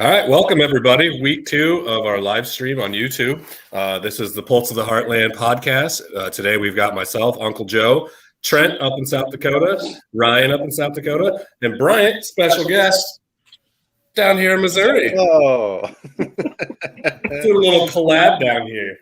All right, welcome everybody. Week 2 of our live stream on YouTube. This is the Pulse of the Heartland podcast. Today we've got myself, Uncle Joe, Trent up in South Dakota, Ryan up in South Dakota, and Bryant, special guest, down here in Missouri. Oh, Doing a little collab down here.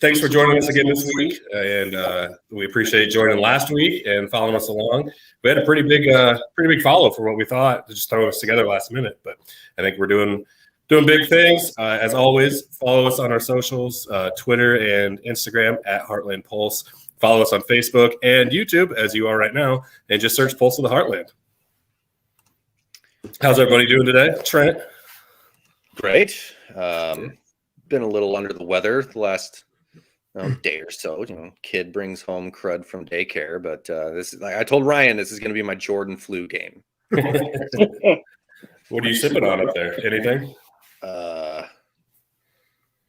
Thanks for joining us again this week, and we appreciate joining last week and following us along. We had a pretty big follow for what we thought, just throwing us together last minute. But I think we're doing big things. As always, follow us on our socials, Twitter and Instagram at Heartland Pulse. Follow us on Facebook and YouTube, as you are right now, and just search Pulse of the Heartland. How's everybody doing today, Trent? great. Been a little under the weather the last day or so. Kid brings home crud from daycare, but this is like I told Ryan, this is going to be my Jordan flu game. What are you sipping on up there? Anything?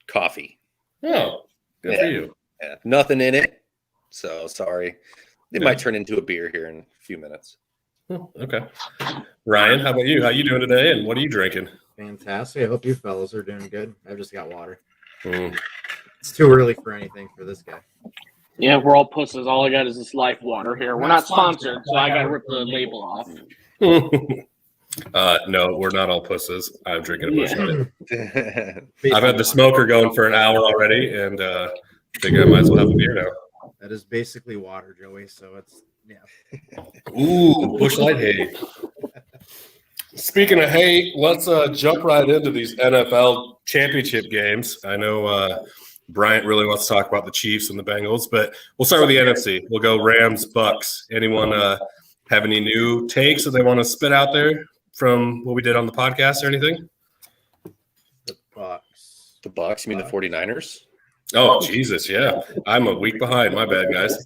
Coffee. Oh, good for you. Yeah, nothing in it. So sorry. It might turn into a beer here in a few minutes. Oh, okay. Ryan, how about you? How you doing today, and what are you drinking? Fantastic. I hope you fellas are doing good. I've just got water. Mm. It's too early for anything for this guy. Yeah, we're all pusses. All I got is this life water here. We're not sponsored, so I got to rip the label off. No, we're not all pusses. I'm drinking a Busch Light. Yeah. I've had the smoker going for an hour already, and figure I might as well have a beer now. That is basically water, Joey. So it's Ooh, Busch Light hate. Speaking of hate, let's jump right into these NFL championship games. I know Bryant really wants to talk about the Chiefs and the Bengals, but we'll start with the NFC. We'll go Rams, Bucks. Anyone have any new takes that they want to spit out there from what we did on the podcast or anything? the Bucks. The Bucks, you mean the 49ers? Oh, Jesus, yeah. I'm a week behind. My bad, guys.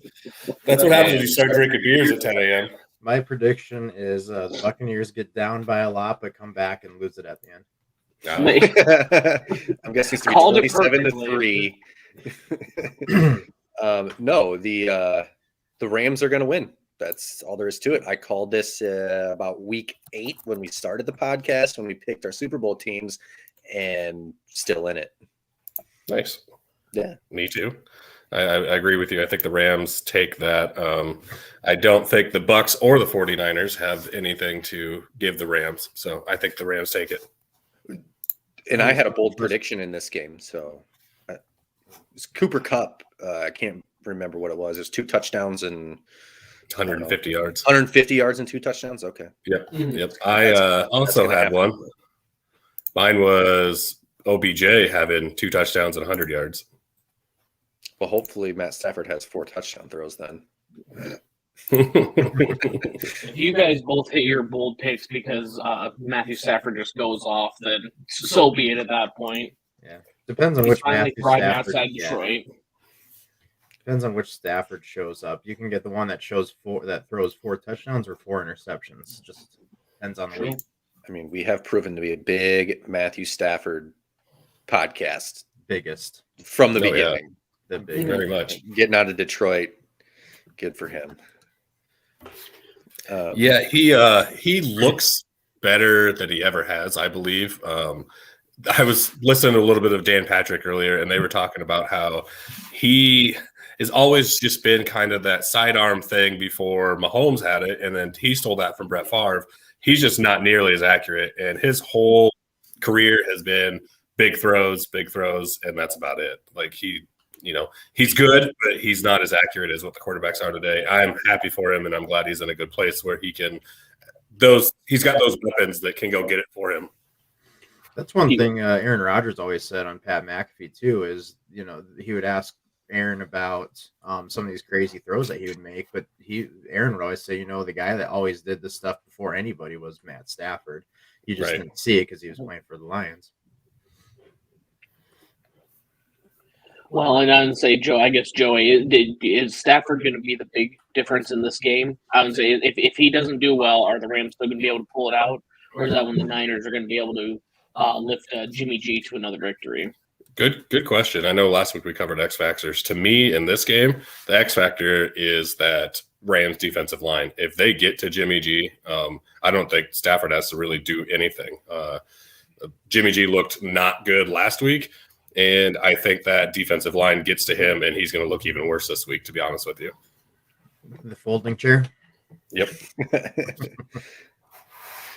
That's what happens when you start drinking beers at 10 a.m. My prediction is the Buccaneers get down by a lot, but come back and lose it at the end. I'm guessing it's Called it 27-3. No, the Rams are going to win. That's all there is to it. I called this about week 8 when we started the podcast, when we picked our Super Bowl teams, and still in it. Nice. Yeah. Me too. I agree with you. I think the Rams take that. I don't think the Bucks or the 49ers have anything to give the Rams. So I think the Rams take it. And I had a bold prediction in this game. So it was Cooper Kupp. I can't remember what it was. It was 2 touchdowns and 150 yards. 150 yards and 2 touchdowns. Okay. Yep. I also had one. Mine was OBJ having 2 touchdowns and 100 yards. Well, hopefully Matt Stafford has 4 touchdown throws then. If you guys both hit your bold picks because Matthew Stafford just goes off, then so be it at that point. Yeah, depends on He's which finally Matthew thriving Stafford. outside Yeah. Detroit. Depends on which Stafford shows up. You can get the one that throws 4 touchdowns or 4 interceptions. Just depends on the week. I mean, we have proven to be a big Matthew Stafford podcast Biggest, from the Oh, yeah. beginning. the biggest. Very much. Getting out of Detroit, good for him. Yeah, he looks better than he ever has, I believe. I was listening to a little bit of Dan Patrick earlier, and they were talking about how he has always just been kind of that sidearm thing before Mahomes had it, and then he stole that from Brett Favre. He's just not nearly as accurate, and his whole career has been big throws, and that's about it. Like he's good, but he's not as accurate as what the quarterbacks are today. I'm happy for him, and I'm glad he's in a good place where he's got those weapons that can go get it for him. That's one thing Aaron Rodgers always said on Pat McAfee too is, he would ask Aaron about some of these crazy throws that he would make, but Aaron would always say, the guy that always did this stuff before anybody was Matt Stafford. He just didn't see it because he was playing for the Lions. Well, and I would say, Joey, is Stafford going to be the big difference in this game? I would say if he doesn't do well, are the Rams still going to be able to pull it out? Or is that when the Niners are going to be able to lift Jimmy G to another victory? Good question. I know last week we covered X factors. To me, in this game, the X factor is that Rams defensive line. If they get to Jimmy G, I don't think Stafford has to really do anything. Jimmy G looked not good last week, and I think that defensive line gets to him, and he's going to look even worse this week, to be honest with you. The folding chair? Yep.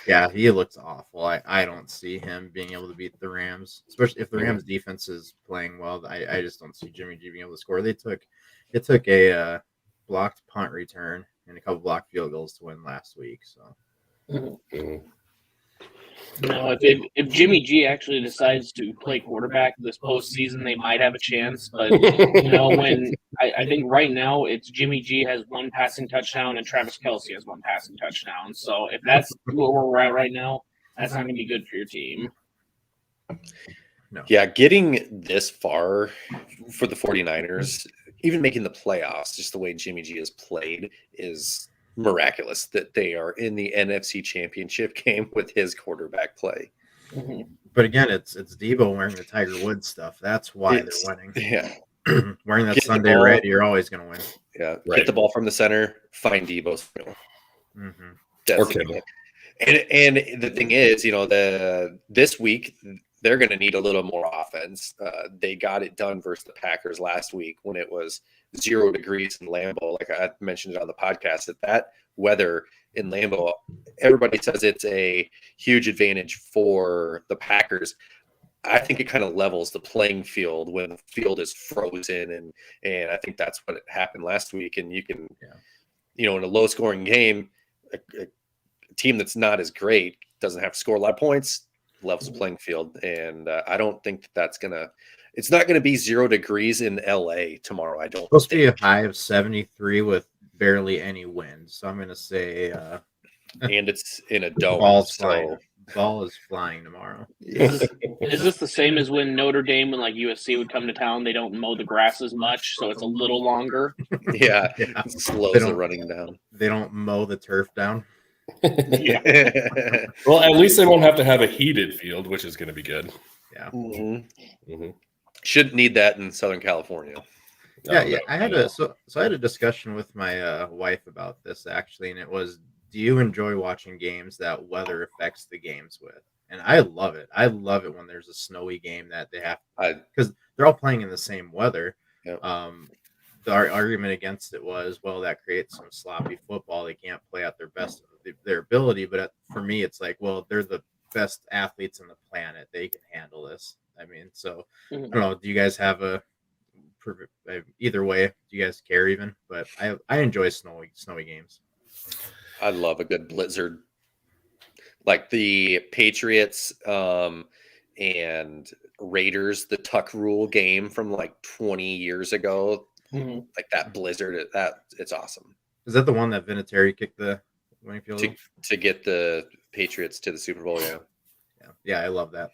Yeah, he looks awful. I don't see him being able to beat the Rams, especially if the Rams defense is playing well. I just don't see Jimmy G being able to score. It took a blocked punt return and a couple blocked field goals to win last week. So, No, if Jimmy G actually decides to play quarterback this postseason, they might have a chance. But when I think right now it's Jimmy G has one passing touchdown and Travis Kelce has one passing touchdown. So if that's where we're at right now, that's not going to be good for your team. No. Yeah, getting this far for the 49ers, even making the playoffs, just the way Jimmy G has played is miraculous that they are in the NFC Championship game with his quarterback play. But again, it's Debo wearing the Tiger Woods stuff. That's why they're winning. Yeah. Wearing that Sunday red, you're always going to win. Yeah. Right. Get the ball from the center, find Debo's. Or Kittle. And the thing is, this week they're going to need a little more offense. They got it done versus the Packers last week when it was 0 degrees in Lambeau. Like I mentioned it on the podcast, that weather in Lambeau, everybody says it's a huge advantage for the Packers. I think it kind of levels the playing field when the field is frozen, and I think that's what happened last week. And you can, in a low scoring game, a team that's not as great doesn't have to score a lot of points, levels the playing field. And I don't think it's not going to be 0 degrees in LA tomorrow. I don't. It's supposed to be a high of 73 with barely any wind. So I'm going to say, and it's in a dome. Ball is flying tomorrow. Is this the same as when Notre Dame, when like USC would come to town, they don't mow the grass as much, so it's a little longer? Yeah. It slows the running down. They don't mow the turf down. Yeah. Well, at least they won't have to have a heated field, which is going to be good. Yeah. Shouldn't need that in Southern California. Yeah. I had a discussion with my wife about this actually, and it was, do you enjoy watching games that weather affects the games with? And I love it. I love it when there's a snowy game that they have, because they're all playing in the same weather. Yep. The argument against it was, well, that creates some sloppy football. They can't play at their best of their ability. But for me, it's like, well, they're the best athletes on the planet. They can handle this. I mean, so I don't know. Do you guys have either way? Do you guys care even? But I enjoy snowy games. I love a good blizzard, like the Patriots and Raiders, the Tuck Rule game from like 20 years ago. Like that blizzard, it's awesome. Is that the one that Vinatieri kicked the winning field goal? To get the Patriots to the Super Bowl? Yeah, I love that.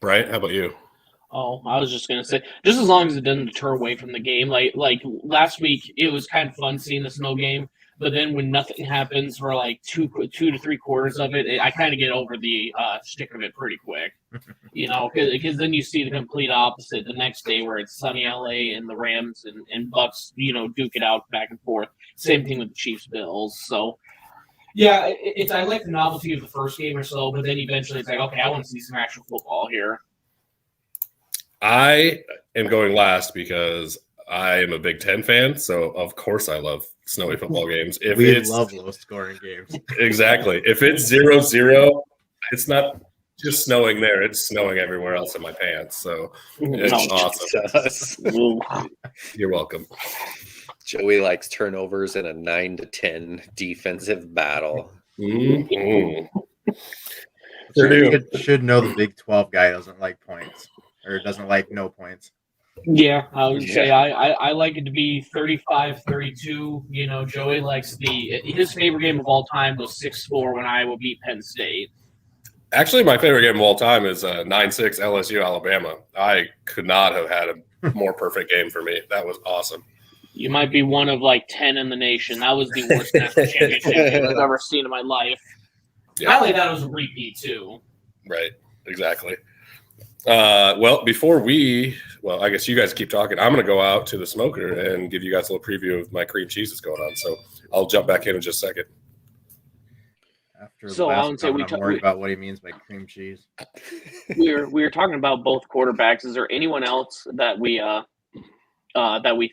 Right? How about you? Oh, I was just gonna say, just as long as it doesn't deter away from the game. Like last week, it was kind of fun seeing the snow game. But then when nothing happens for like two to 3 quarters of it, I kind of get over the shtick of it pretty quick. Because then you see the complete opposite the next day where it's sunny LA and the Rams and Bucks, duke it out back and forth. Same thing with the Chiefs Bills. So, yeah, I like the novelty of the first game or so, but then eventually it's like, okay, I want to see some actual football here. I am going last because I am a Big Ten fan, so of course I love snowy football games. We love low-scoring games. Exactly. If it's 0-0, it's not just snowing there; it's snowing everywhere else in my pants. So it's awesome. You're welcome. Joey likes turnovers in a 9-10 defensive battle. You should know the Big 12 guy doesn't like points or doesn't like no points. Yeah, I would say I like it to be 35-32. Joey likes his favorite game of all time was 6-4 when Iowa beat Penn State. Actually, my favorite game of all time is 9-6 LSU Alabama. I could not have had a more perfect game for me. That was awesome. You might be one of like 10 in the nation. That was the worst national championship game I've ever seen in my life. Yeah. I like that was a repeat too. Right, exactly. Well, I guess you guys keep talking. I'm going to go out to the smoker and give you guys a little preview of my cream cheese that's going on. So I'll jump back in just a second. After the So I last would say comment, I'm worried about what he means by cream cheese. we were talking about both quarterbacks. Is there anyone else that we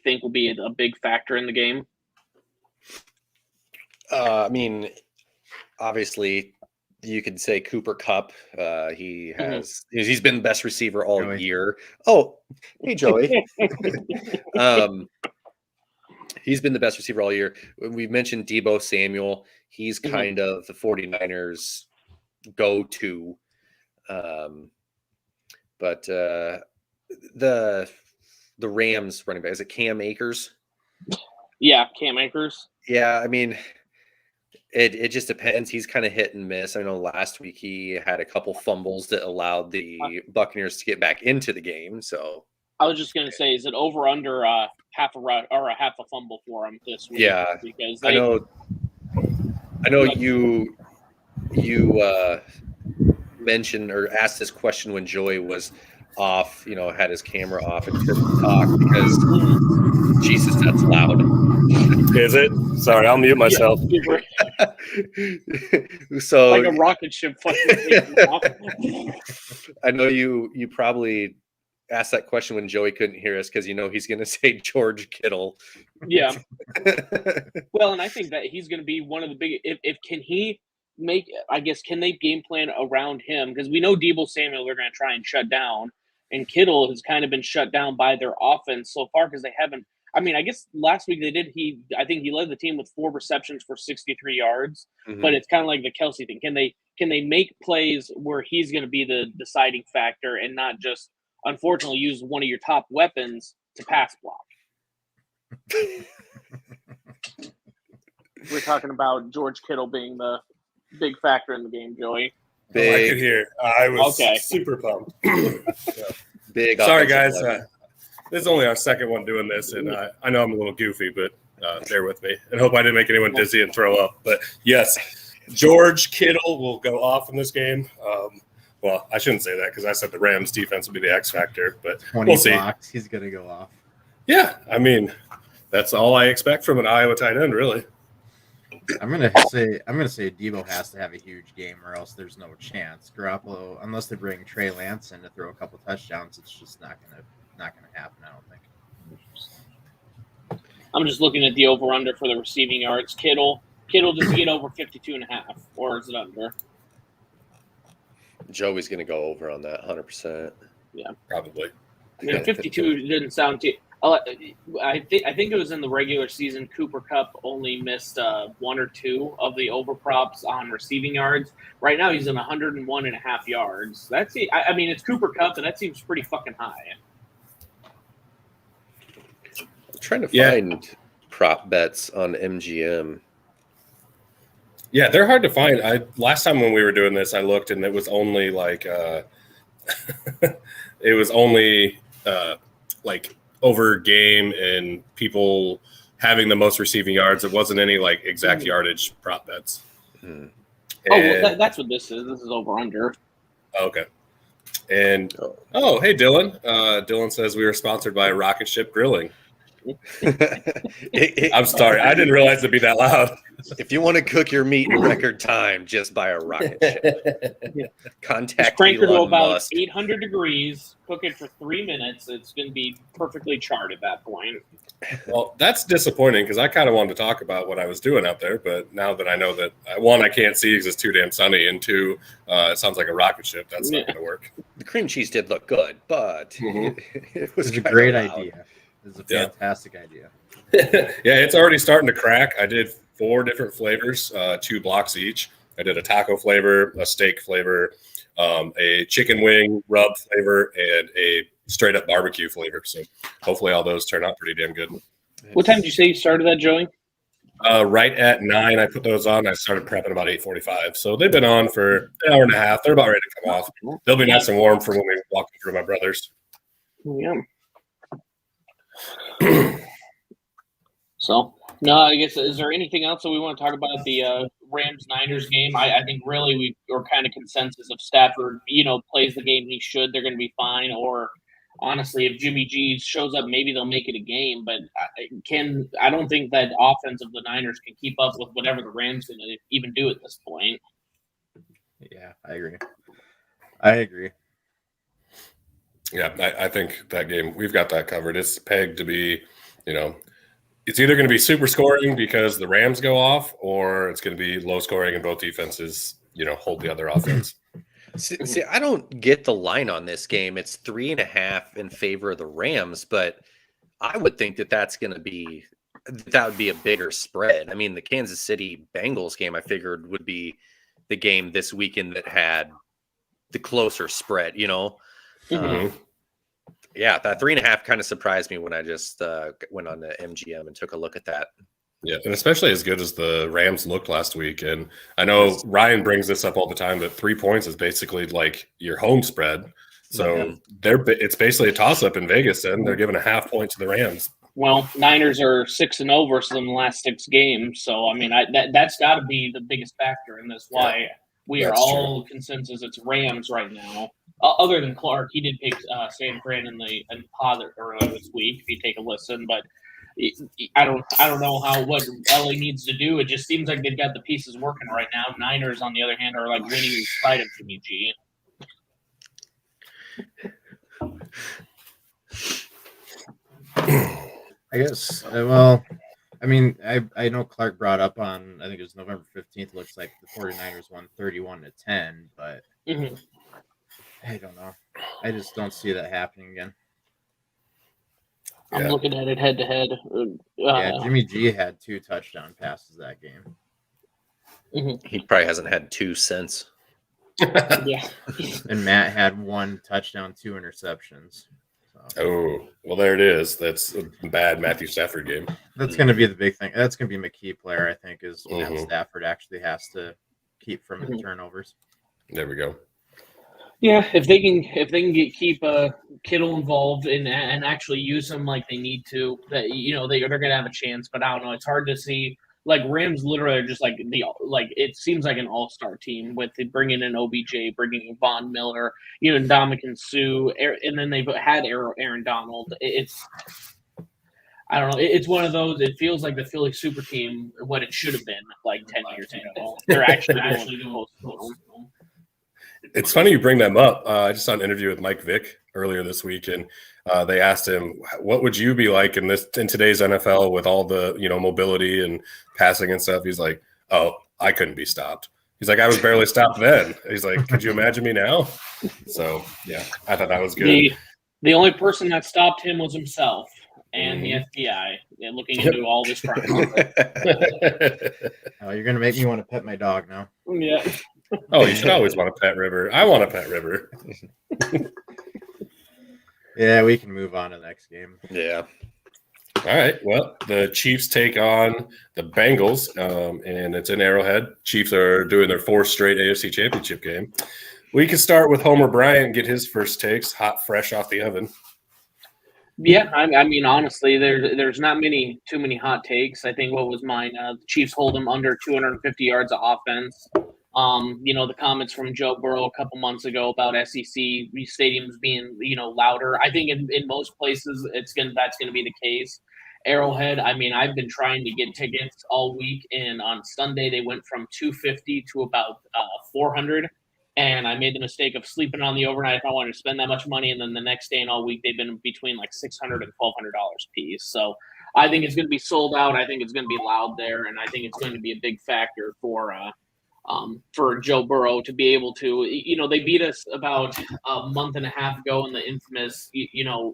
think will be a big factor in the game? I mean, obviously, you could say Cooper Kupp. He's been the best receiver all Joey. year. Oh, hey Joey. He's been the best receiver all year. We mentioned Deebo Samuel. He's kind of the 49ers go-to. But the Rams running back, is it Cam Akers? Yeah, Cam Akers. Yeah, I mean, it just depends. He's kind of hit and miss. I know last week he had a couple fumbles that allowed the Buccaneers to get back into the game. So I was just gonna say, is it over under half a fumble for him this week? Yeah, because I know you mentioned or asked this question when Joey was off, had his camera off and couldn't talk because Jesus, that's loud. Is it? Sorry, I'll mute myself. So like a rocket ship. I know you probably asked that question when Joey couldn't hear us because he's going to say George Kittle. Yeah. Well, and I think that he's going to be one of the big. If can he make? I guess can they game plan around him? Because we know Deebo Samuel they're going to try and shut down, and Kittle has kind of been shut down by their offense so far because they haven't. I mean, I guess last week they did. I think he led the team with 4 receptions for 63 yards. Mm-hmm. But it's kind of like the Kelsey thing. Can they make plays where he's going to be the deciding factor and not just, unfortunately, use one of your top weapons to pass block? We're talking about George Kittle being the big factor in the game, Joey. Big. I could hear. I was super pumped. Big. Sorry, guys. This is only our second one doing this, and I know I'm a little goofy, but bear with me. And hope I didn't make anyone dizzy and throw up. But, yes, George Kittle will go off in this game. Well, I shouldn't say that because I said the Rams' defense will be the X factor, but 20 we'll see. blocks, he's going to go off. Yeah, I mean, that's all I expect from an Iowa tight end, really. I'm gonna say Deebo has to have a huge game, or else there's no chance. Garoppolo, unless they bring Trey Lance in to throw a couple touchdowns, it's just not gonna happen. I don't think. I'm just looking at the over under for the receiving yards. Kittle does he get over 52.5, or is it under? Joey's gonna go over on that 100%. Yeah, probably. I mean, 52 didn't sound too. I think it was in the regular season. Cooper Kupp only missed 1 or 2 of the over props on receiving yards. Right now, he's in 101.5 yards. I mean, it's Cooper Kupp, and that seems pretty fucking high. I'm trying to find prop bets on MGM. Yeah, they're hard to find. Last time when we were doing this, I looked, and it was only like over game and people having the most receiving yards. It wasn't any like exact yardage prop bets. That's what this is. This is over under. Okay. And hey Dylan. Dylan says we were sponsored by Rocket Ship Grilling. I'm sorry, I didn't realize it'd be that loud. If you want to cook your meat in record time, just buy a rocket ship. Contact crank it to about Musk. 800 degrees. Cook it for 3 minutes. It's going to be perfectly charred at that point. Well, that's disappointing because I kind of wanted to talk about what I was doing out there, but now that I know that 1, I can't see because it's too damn sunny, and 2, it sounds like a rocket ship. That's not going to work. The cream cheese did look good, but it was a great idea. It's a fantastic idea. Yeah, it's already starting to crack. I did 4 different flavors, 2 blocks each. I did a taco flavor, a steak flavor, a chicken wing rub flavor, and a straight up barbecue flavor. So hopefully all those turn out pretty damn good. What time did you say you started that, Joey? Right at 9, I put those on. I started prepping about 8:45. So they've been on for an hour and a half. They're about ready to come off. They'll be nice and warm for when we walk through my brother's. Yeah. So, no, I guess, is there anything else that we want to talk about the Rams-Niners game? I think really we are kind of consensus of Stafford, plays the game he should, they're going to be fine. Or honestly, if Jimmy G shows up, maybe they'll make it a game. But I don't think that offense of the Niners can keep up with whatever the Rams going to even do at this point. Yeah, I agree. Yeah, I think that game, we've got that covered. It's pegged to be, it's either going to be super scoring because the Rams go off, or it's going to be low scoring and both defenses, hold the other offense. See, I don't get the line on this game. It's 3.5 in favor of the Rams, but I would think that would be a bigger spread. I mean, the Kansas City Bengals game, I figured, would be the game this weekend that had the closer spread, Mm-hmm. Yeah, that 3.5 kind of surprised me when I just went on the MGM and took a look at that. Yeah, and especially as good as the Rams looked last week. And I know Ryan brings this up all the time, but 3 points is basically like your home spread. So it's basically a toss-up in Vegas, and they're giving a half point to the Rams. Well, Niners are 6-0 versus them in the last 6 games. So, I mean, that's got to be the biggest factor in this. Why we are all consensus it's Rams right now. Other than Clark, he did pick San Fran in the pod earlier this week. If you take a listen, but I don't know what LA needs to do. It just seems like they've got the pieces working right now. Niners, on the other hand, are like winning in spite of Jimmy G. I guess. Well, I mean, I know Clark brought up on, I think it was November 15th. Looks like the 49ers won 31-10, but I don't know. I just don't see that happening again. I'm looking at it head to head. Jimmy G had 2 touchdown passes that game. He probably hasn't had 2 since. Yeah. And Matt had 1 touchdown, 2 interceptions. So. Oh, well, there it is. That's a bad Matthew Stafford game. That's going to be the big thing. That's going to be my key player, I think, is Matt Stafford actually has to keep from the turnovers. There we go. Yeah, if they can keep Kittle involved and actually use him like they need to, that they're going to have a chance. But I don't know. It's hard to see. Like Rams, literally are just like it seems like an all-star team with bringing in OBJ, bringing in Von Miller, Ndamukong Suh, and then they've had Aaron Donald. I don't know. It's one of those. It feels like the Philly super team, what it should have been like 10 years ago. They're actually doing close. It's funny you bring them up. I just saw an interview with Mike Vick earlier this week, and they asked him, "What would you be like in today's NFL with all the mobility and passing and stuff?" He's like, "Oh, I couldn't be stopped." He's like, "I was barely stopped then." He's like, "Could you imagine me now?" So yeah, I thought that was good. The only person that stopped him was himself and the FBI looking into all this crime. Oh, you're gonna make me want to pet my dog now. Yeah. Oh, you should always want a pet River. I want a pet River. Yeah, we can move on to the next game. Yeah. All right. Well, the Chiefs take on the Bengals, and it's in Arrowhead. Chiefs are doing their 4th straight AFC Championship game. We can start with Homer Bryant and get his first takes, hot, fresh off the oven. Yeah, I mean, honestly, there's not too many hot takes. I think what was mine, the Chiefs hold them under 250 yards of offense. The comments from Joe Burrow a couple months ago about SEC stadiums being, louder. I think in most places that's going to be the case. Arrowhead, I mean, I've been trying to get tickets all week, and on Sunday they went from 250 to about 400. And I made the mistake of sleeping on the overnight if I wanted to spend that much money. And then the next day and all week, they've been between like $600 and $1,200 a piece. So I think it's going to be sold out. I think it's going to be loud there. And I think it's going to be a big factor for Joe Burrow to be able to, they beat us about a month and a half ago in the infamous,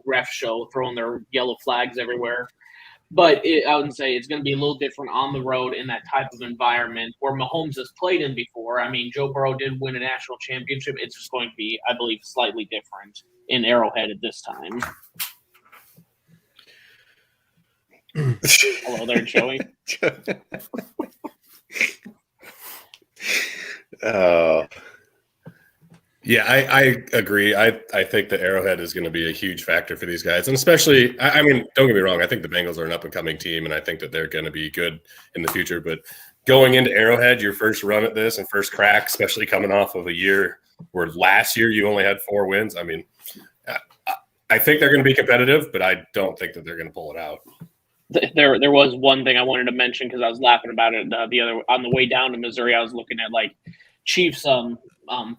ref show, throwing their yellow flags everywhere. But I would say it's going to be a little different on the road in that type of environment where Mahomes has played in before. I mean, Joe Burrow did win a national championship. It's just going to be, I believe, slightly different in Arrowhead at this time. Hello there, Joey. Yeah, I agree. I think that Arrowhead is going to be a huge factor for these guys. And especially, I mean, don't get me wrong, I think the Bengals are an up-and-coming team, and I think that they're going to be good in the future. But going into Arrowhead, your first run at this and first crack, especially coming off of a year where last year you only had 4 wins, I mean, I think they're going to be competitive, but I don't think that they're going to pull it out. There was one thing I wanted to mention because I was laughing about it the other on the way down to Missouri. I was looking at like Chiefs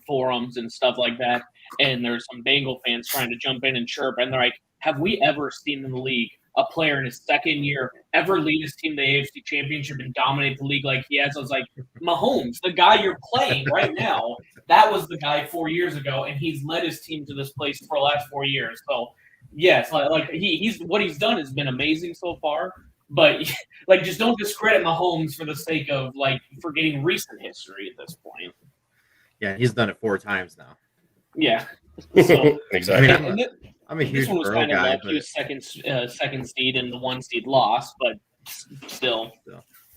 forums and stuff like that, and there's some Bengal fans trying to jump in and chirp, and they're like, "Have we ever seen in the league a player in his second year ever lead his team to the AFC Championship and dominate the league like he has?" I was like, Mahomes, the guy you're playing right now, that was the guy 4 years ago, and he's led his team to this place for the last 4 years. So. Yes, like he's what he's done has been amazing so far, but like just don't discredit Mahomes for the sake of like forgetting recent history at this point. Yeah, he's done it 4 times now. Yeah, so, exactly. I mean, I'm a huge this one was Burrow kind of guy, like he was second seed and the 1 seed lost, but still.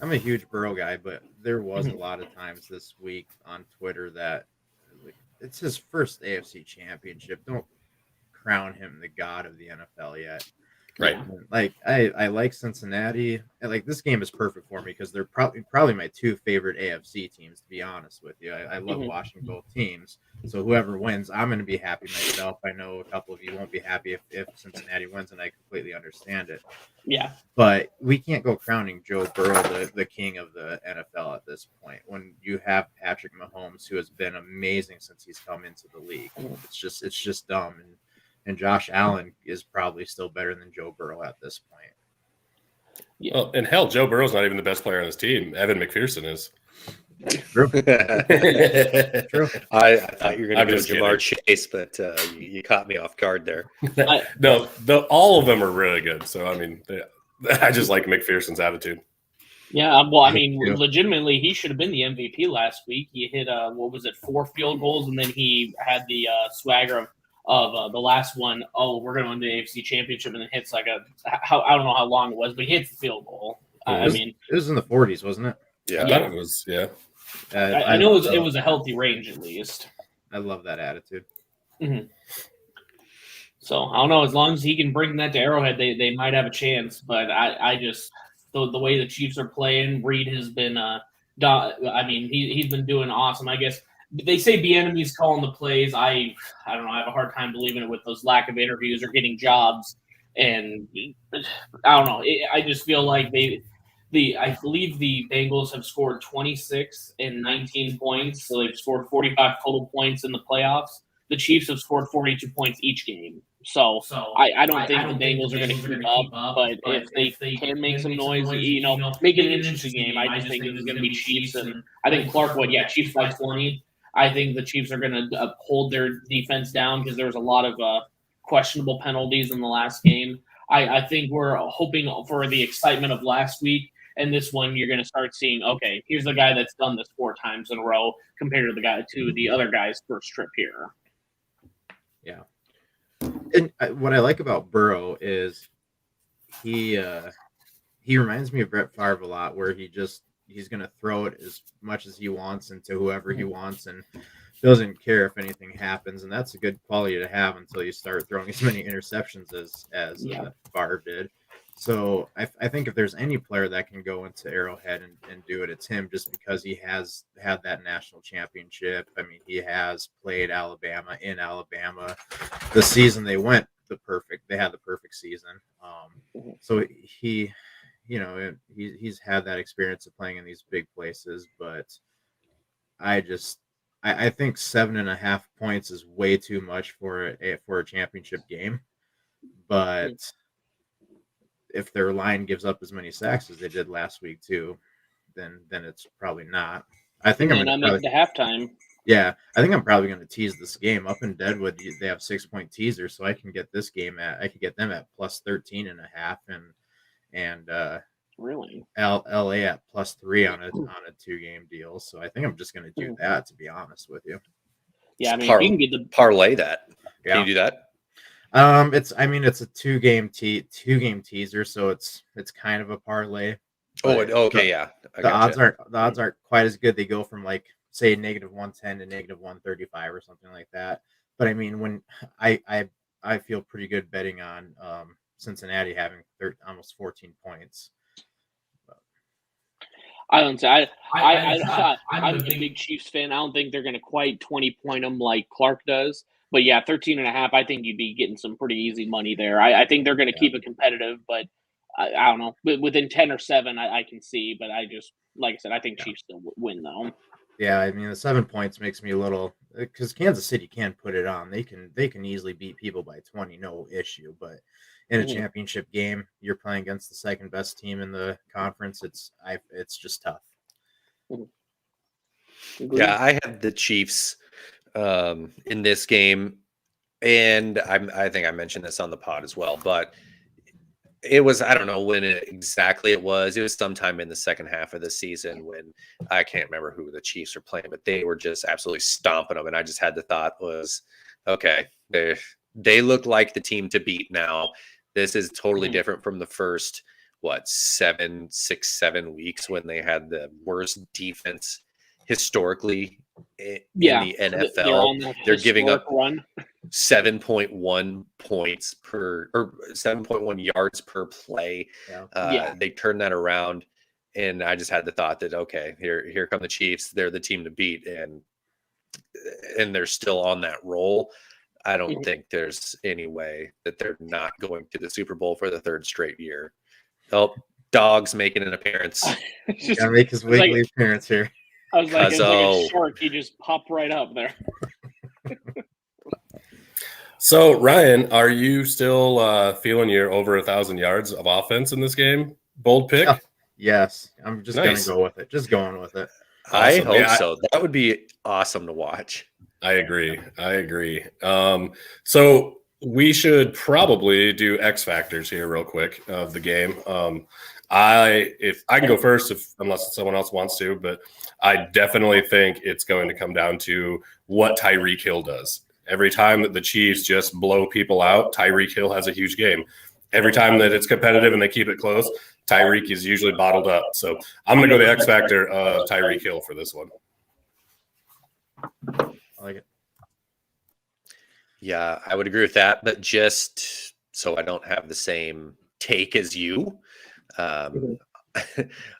I'm a huge Burrow guy, but there was a lot of times this week on Twitter that like, it's his first AFC Championship. Don't crown him the god of the NFL yet. Right. Like I like Cincinnati. Like this game is perfect for me because they're probably my 2 favorite AFC teams, to be honest with you. I love watching both teams. So whoever wins, I'm going to be happy myself. I know a couple of you won't be happy if Cincinnati wins, and I completely understand it. Yeah. But we can't go crowning Joe Burrow the king of the NFL at this point when you have Patrick Mahomes, who has been amazing since he's come into the league. It's just dumb. And Josh Allen is probably still better than Joe Burrow at this point. Yeah. Well, and hell, Joe Burrow's not even the best player on his team. Evan McPherson is. True. True. I thought you were going to go Jamar Chase, but you caught me off guard there. No, all of them are really good. So, I mean, I just like McPherson's attitude. Yeah, well, I mean, legitimately, he should have been the MVP last week. He hit, 4 field goals, and then he had the swagger of the last one. Oh, we're going to win the AFC Championship, and it hits like I don't know how long it was, but he hits the field goal. It was in the 40s, wasn't it? Yeah, I thought it was. Yeah, I know it was a healthy range at least. I love that attitude. Mm-hmm. So I don't know. As long as he can bring that to Arrowhead, they might have a chance. But I just the way the Chiefs are playing, Reed has been. He's been doing awesome. I guess. They say Bieniemy's calling the plays. I don't know. I have a hard time believing it with those lack of interviews or getting jobs. And I don't know. I just feel like I believe the Bengals have scored 26 and 19 points. So they've scored 45 total points in the playoffs. The Chiefs have scored 42 points each game. So I don't think the Bengals are going to keep up. But if they can make some noise, make it an interesting game. I just think it's going to be Chiefs. And I think Clark would, Chiefs by 20. I think the Chiefs are going to hold their defense down because there was a lot of questionable penalties in the last game. I think we're hoping for the excitement of last week. And this one, you're going to start seeing, okay, here's the guy that's done this 4 times in a row compared to the other guy's first trip here. Yeah. And what I like about Burrow is he reminds me of Brett Favre a lot, where he's going to throw it as much as he wants and to whoever he wants and doesn't care if anything happens. And that's a good quality to have until you start throwing as many interceptions as Favre did. So I think if there's any player that can go into Arrowhead and do it, it's him, just because he has had that national championship. I mean, he has played Alabama in Alabama. The season they had the perfect season. So he's had that experience of playing in these big places, but I think 7.5 points is way too much for a championship game. But if their line gives up as many sacks as they did last week too, then it's probably not. I think I'm going to make the halftime. Yeah, I think I'm probably going to tease this game up in Deadwood. They have 6-point teasers, so I can get them at plus 13.5 and really LA at plus 3 on a 2-game deal. So I think I'm just going to do that, to be honest with you. Yeah, I mean, you can get the parlay that. Yeah. Can you do that? It's a 2-game teaser, so it's kind of a parlay. Oh, okay, yeah. The odds aren't quite as good. They go from like say -110 to -135 or something like that. But I mean, when I feel pretty good betting on Cincinnati having almost 14 points. I don't say I'm a big Chiefs fan. I don't think they're going to quite 20-point them like Clark does. But yeah, 13.5. I think you'd be getting some pretty easy money there. I think they're going to keep it competitive, but I don't know. Within 10 or 7, I can see. But I just, like I said, I think Chiefs still win though. Yeah, I mean the 7 points makes me a little, because Kansas City can put it on. They can easily beat people by 20, no issue. But in a championship game, you're playing against the second best team in the conference. It's just tough. Yeah, I had the Chiefs in this game, and I think I mentioned this on the pod as well, but it was, I don't know when exactly it was sometime in the second half of the season when I can't remember who the Chiefs were playing, but they were just absolutely stomping them. And I just had the thought was, okay, they look like the team to beat now. This is totally different from the first, 7 weeks when they had the worst defense historically in the NFL. They're giving up 7.1 points per, or 7.1 yards per play. They turned that around, and I just had the thought that, okay, here come the Chiefs. They're the team to beat, and they're still on that roll. I don't think there's any way that they're not going to the Super Bowl for the 3rd straight year. Oh, Dog's making an appearance. Gotta make his weekly appearance here. I was like, it's like a shark. You just pop right up there. So, Ryan, are you still feeling you're over 1,000 yards of offense in this game? Bold pick? Yes. I'm just going to go with it. Just going with it. Awesome. I hope so. That would be awesome to watch. I agree. So we should probably do X factors here real quick of the game. If I can go first, unless someone else wants to, but I definitely think it's going to come down to what Tyreek Hill does. Every time that the Chiefs just blow people out, Tyreek Hill has a huge game. Every time that it's competitive and they keep it close, Tyreek is usually bottled up. So I'm going to go the X factor of Tyreek Hill for this one. I like it. Yeah, I would agree with that. But just so I don't have the same take as you, I'm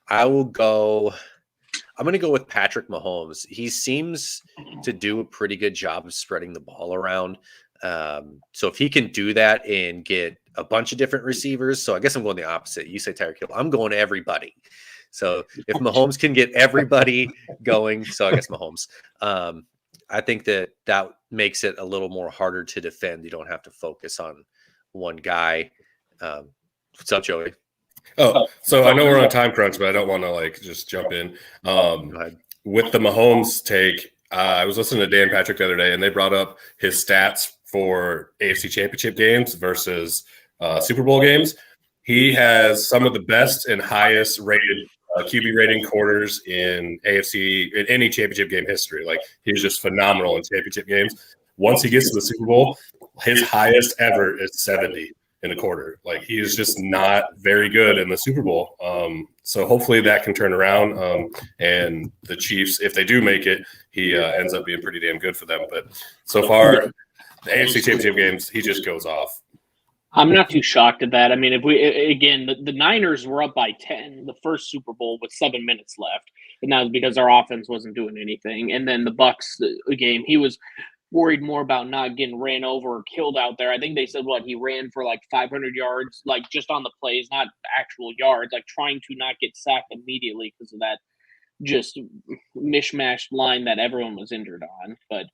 going to go with Patrick Mahomes. He seems to do a pretty good job of spreading the ball around. So if he can do that and get a bunch of different receivers, so I guess I'm going the opposite. You say Tyreek Hill, I'm going to everybody. So if Mahomes can get everybody going, so I guess Mahomes. I think that makes it a little more harder to defend. You don't have to focus on one guy. What's up, Joey? Oh, so I know we're on a time crunch, but I don't want to just jump in. With the Mahomes take, I was listening to Dan Patrick the other day, and they brought up his stats for AFC Championship games versus Super Bowl games. He has some of the best and highest rated QB rating quarters in any championship game history. Like, he's just phenomenal in championship games. Once he gets to the Super Bowl, his highest ever is 70 in a quarter. Like, he is just not very good in the Super Bowl. So hopefully that can turn around. And the Chiefs, if they do make it, he ends up being pretty damn good for them. But so far, the AFC Championship games, he just goes off. I'm not too shocked at that. I mean, the Niners were up by 10 the first Super Bowl with 7 minutes left, and that was because our offense wasn't doing anything. And then the Bucs game, he was worried more about not getting ran over or killed out there. I think they said he ran for 500 yards, just on the plays, not actual yards, trying to not get sacked immediately because of that just mishmashed line that everyone was injured on. But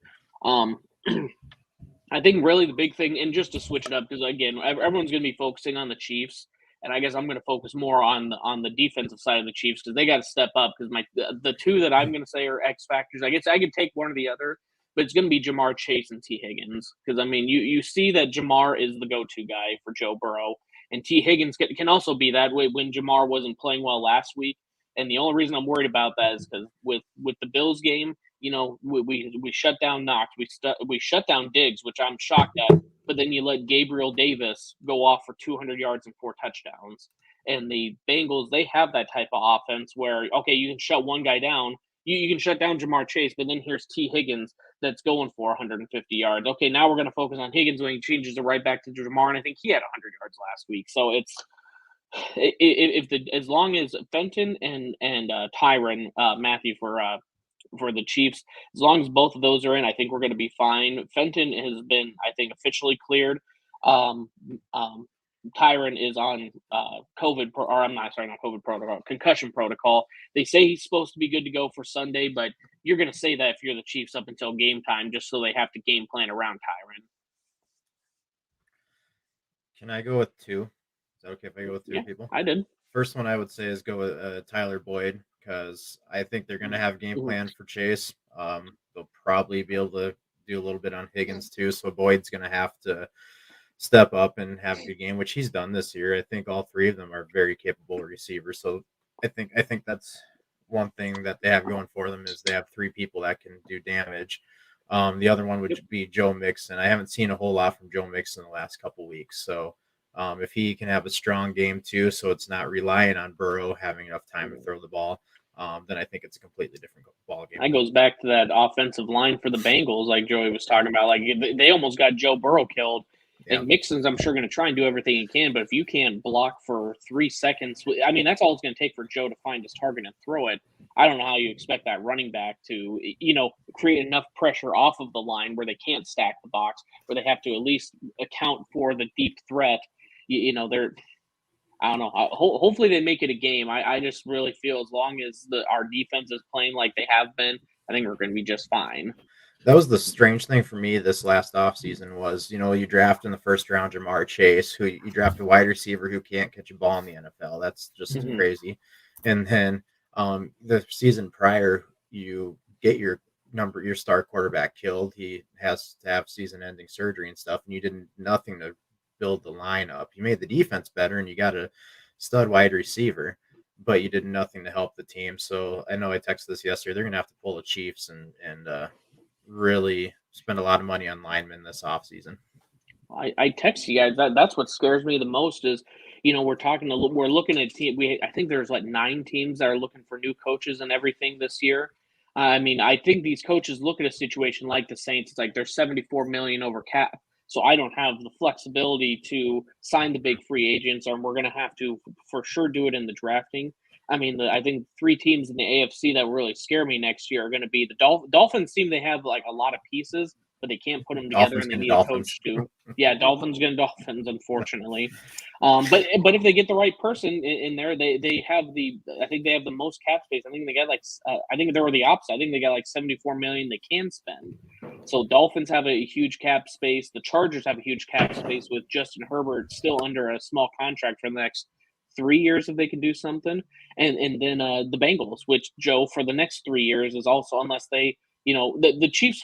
I think really the big thing, and just to switch it up, because again, everyone's going to be focusing on the Chiefs, and I guess I'm going to focus more on the defensive side of the Chiefs because they got to step up. Because the two that I'm going to say are X factors. I guess I could take one or the other, but it's going to be Jamar Chase and T. Higgins. Because I mean, you see that Jamar is the go-to guy for Joe Burrow, and T. Higgins can also be that way when Jamar wasn't playing well last week. And the only reason I'm worried about that is because with the Bills game, we shut down Knox, we shut down Diggs, which I'm shocked at. But then you let Gabriel Davis go off for 200 yards and 4 touchdowns. And the Bengals, they have that type of offense where, okay, you can shut one guy down, you can shut down Jamar Chase, but then here's T. Higgins that's going for 150 yards. Okay, now we're going to focus on Higgins when he changes it right back to Jamar, and I think he had 100 yards last week. So it's as long as Fenton and Tyron Matthew for the Chiefs, as long as both of those are in, I think we're going to be fine. Fenton has been, I think, officially cleared. Tyron is on concussion protocol. They say he's supposed to be good to go for Sunday, but you're going to say that if you're the Chiefs up until game time, just so they have to game plan around Tyron. Can I go with two? Is that okay if I go with two people? I did. First one I would say is go with Tyler Boyd, because I think they're going to have game plan for Chase. They'll probably be able to do a little bit on Higgins too, so Boyd's going to have to step up and have a good game, which he's done this year. I think all three of them are very capable receivers. So I think that's one thing that they have going for them, is they have three people that can do damage. The other one would be Joe Mixon. I haven't seen a whole lot from Joe Mixon the last couple weeks. So if he can have a strong game too, so it's not relying on Burrow having enough time to throw the ball, then I think it's a completely different ball game. That goes back to that offensive line for the Bengals, like Joey was talking about. Like they almost got Joe Burrow killed. Yeah. And Mixon's, I'm sure, going to try and do everything he can, but if you can't block for 3 seconds, I mean, that's all it's going to take for Joe to find his target and throw it. I don't know how you expect that running back to, create enough pressure off of the line where they can't stack the box, where they have to at least account for the deep threat. They're, I don't know. Hopefully they make it a game. I just really feel as long as our defense is playing like they have been, I think we're going to be just fine. That was the strange thing for me this last offseason was, you draft in the first round Jamar Chase, who you draft a wide receiver who can't catch a ball in the NFL. That's just crazy. And then the season prior, you get your star quarterback killed. He has to have season-ending surgery and stuff, and you did nothing to build the lineup. You made the defense better, and you got a stud wide receiver, but you did nothing to help the team. So I know I texted this yesterday. They're going to have to pull the Chiefs and really spend a lot of money on linemen this offseason. I text you guys that's what scares me the most is, we're looking at I think there's like 9 teams that are looking for new coaches and everything this year. I mean, I think these coaches look at a situation like the Saints. It's like they're $74 million over cap. So I don't have the flexibility to sign the big free agents, or we're going to have to for sure do it in the drafting. I mean, I think 3 teams in the AFC that will really scare me next year are going to be the Dolphins. Seem they have like a lot of pieces, but they can't put them together, and they need a coach to. Yeah, Dolphins going to Dolphins, unfortunately. But if they get the right person in there, they have I think they have the most cap space. I think they got I think they were the opposite. I think they got like $74 million they can spend. So Dolphins have a huge cap space. The Chargers have a huge cap space with Justin Herbert still under a small contract for the next 3 years if they can do something, and then the Bengals, which Joe for the next 3 years is also, unless they, the Chiefs.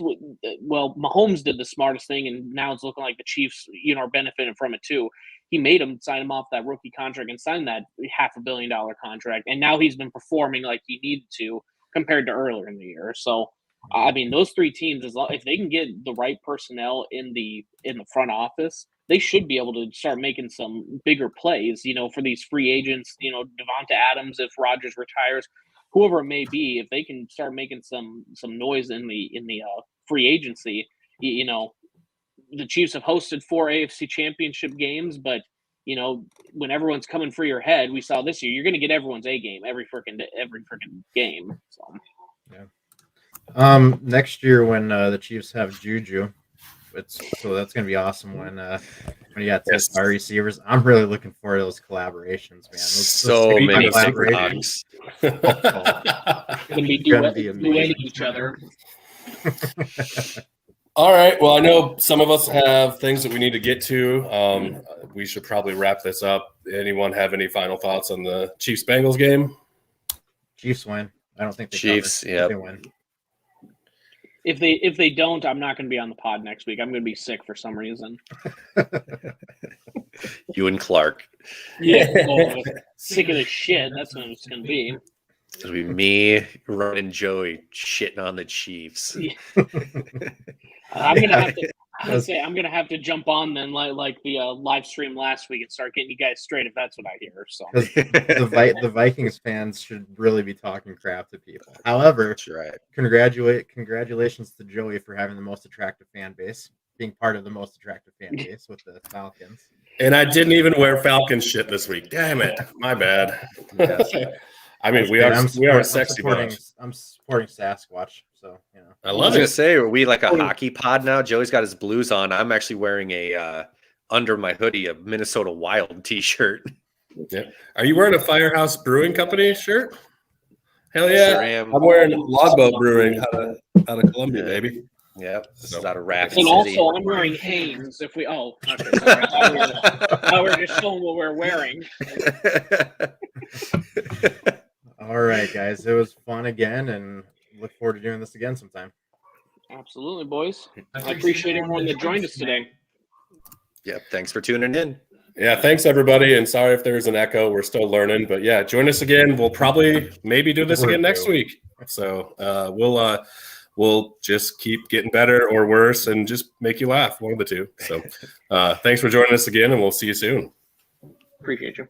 Well, Mahomes did the smartest thing, and now it's looking like the Chiefs, are benefiting from it too. He made him sign him off that rookie contract and sign that $500 million contract, and now he's been performing like he needed to compared to earlier in the year. So, I mean, those 3 teams, if they can get the right personnel in the front office, they should be able to start making some bigger plays, for these free agents, Devonta Adams, if Rodgers retires, whoever it may be, if they can start making some noise in the free agency, the Chiefs have hosted 4 AFC Championship games, but when everyone's coming for your head, we saw this year, you're going to get everyone's A game every freaking game. So. Next year when the Chiefs have Juju, so that's going to be awesome when you got our receivers. I'm really looking forward to those collaborations, man. So many collaborations. Going to be duetting each other. All right. Well, I know some of us have things that we need to get to. We should probably wrap this up. Anyone have any final thoughts on the Chiefs-Bengals game? Chiefs win. I don't think Chiefs. Yeah, they win. If they don't, I'm not going to be on the pod next week. I'm going to be sick for some reason. You and Clark. Yeah, sick of the shit. That's what it's going to be. It'll be me, Ryan, and Joey shitting on the Chiefs. Yeah. I'm gonna have to. gonna say I'm gonna have to jump on then, like the live stream last week, and start getting you guys straight if that's what I hear. So 'Cause the Vikings fans should really be talking crap to people. However, That's right. congratulations to Joey for having the most attractive fan base, being part of the most attractive fan base with the Falcons. And I didn't even wear Falcons shit this week. Damn it. My bad. I mean, we are sexy bunch. I'm supporting Sasquatch, so you know. I I was love gonna it. say, are we like a hockey pod now? Joey's got his blues on. I'm actually wearing a under my hoodie a Minnesota Wild t-shirt. Yeah. Are you wearing a Firehouse Brewing Company shirt? Hell yeah. Sure am. I'm wearing Logboat Brewing out of Columbia, baby. Yep, this is out of Rapid and City. also I'm wearing Hanes. If we okay, sorry. I we're just showing what we're wearing. All right, guys, it was fun again, and look forward to doing this again sometime. Absolutely, boys. I appreciate everyone that joined us today. Yep, thanks for tuning in. Yeah, thanks everybody, and sorry if there's an echo. We're still learning, but yeah, join us again. We'll probably maybe do this again next week. So we'll just keep getting better or worse, and just make you laugh, one of the two. So thanks for joining us again, and we'll see you soon. Appreciate you.